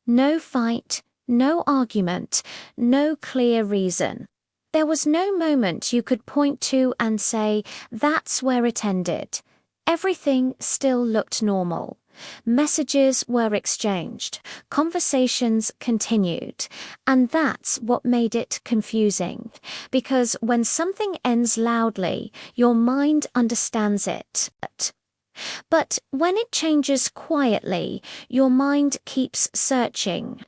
No fight, no argument, no clear reason. There was no moment you could point to and say, that's where it ended. Everything still looked normal. Messages were exchanged, conversations continued, and that's what made it confusing, because when something ends loudly, your mind understands it. But when it changes quietly, your mind keeps searching.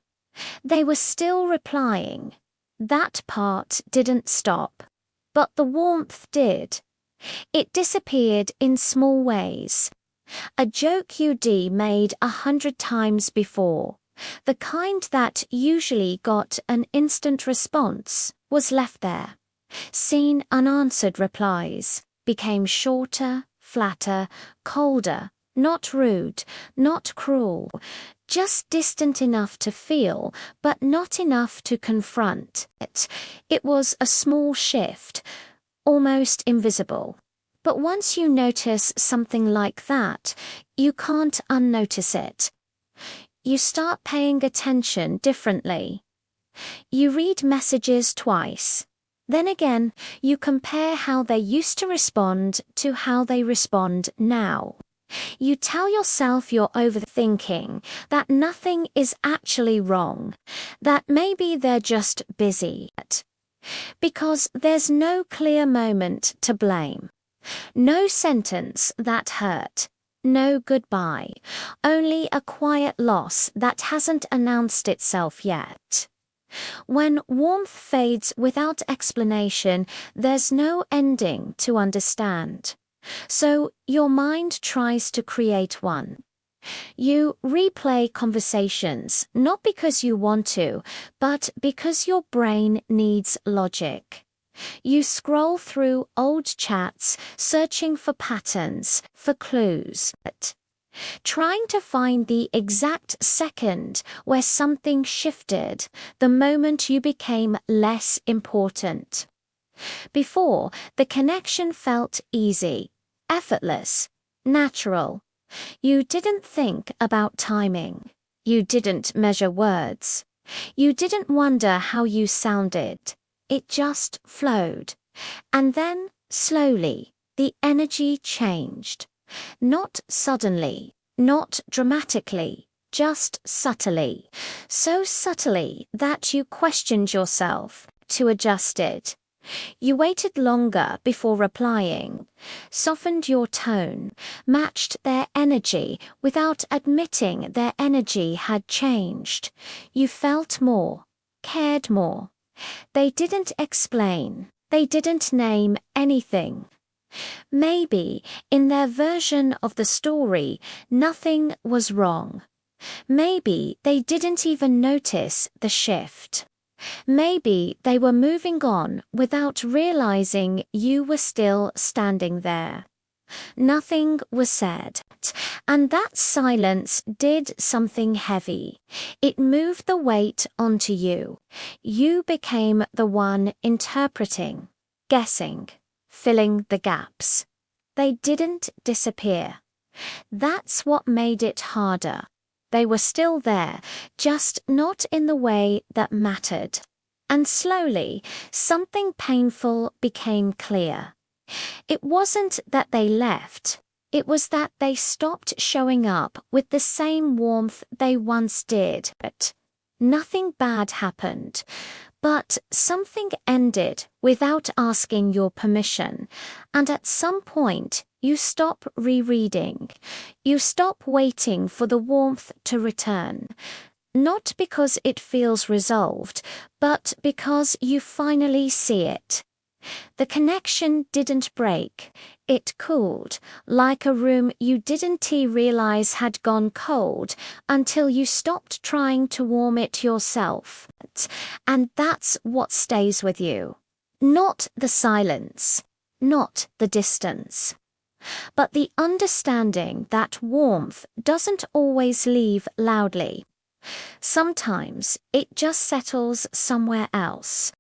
They were still replying. That part didn't stop, but the warmth did. It disappeared in small ways. A joke you'd made 100 times before, the kind that usually got an instant response, was left there. Seen unanswered replies became shorter, flatter, colder, not rude, not cruel, just distant enough to feel, but not enough to confront. It was a small shift, almost invisible. But once you notice something like that, you can't unnotice it. You start paying attention differently. You read messages twice. Then again, you compare how they used to respond to how they respond now. You tell yourself you're overthinking, that nothing is actually wrong, that maybe they're just busy. Because there's no clear moment to blame. No sentence that hurt. No goodbye. Only a quiet loss that hasn't announced itself yet. When warmth fades without explanation, there's no ending to understand. So your mind tries to create one. You replay conversations, not because you want to, but because your brain needs logic. You scroll through old chats, searching for patterns, for clues, trying to find the exact second where something shifted, the moment you became less important. Before, the connection felt easy, effortless, natural. You didn't think about timing. You didn't measure words. You didn't wonder how you sounded. It just flowed. And then, slowly, the energy changed. Not suddenly, not dramatically, just subtly. So subtly that you questioned yourself to adjust it. You waited longer before replying, softened your tone, matched their energy without admitting their energy had changed. You felt more, cared more. They didn't explain. They didn't name anything. Maybe, in their version of the story, nothing was wrong. Maybe they didn't even notice the shift. Maybe they were moving on without realizing you were still standing there. Nothing was said, and that silence did something heavy. It moved the weight onto you. You became the one interpreting, guessing, filling the gaps. They didn't disappear. That's what made it harder. They were still there, just not in the way that mattered. And slowly, something painful became clear. It wasn't that they left. It was that they stopped showing up with the same warmth they once did. But nothing bad happened. But something ended without asking your permission. And at some point, you stop rereading. You stop waiting for the warmth to return. Not because it feels resolved, but because you finally see it. The connection didn't break. It cooled, like a room you didn't realize had gone cold until you stopped trying to warm it yourself. And that's what stays with you. Not the silence, not the distance, but the understanding that warmth doesn't always leave loudly. Sometimes it just settles somewhere else.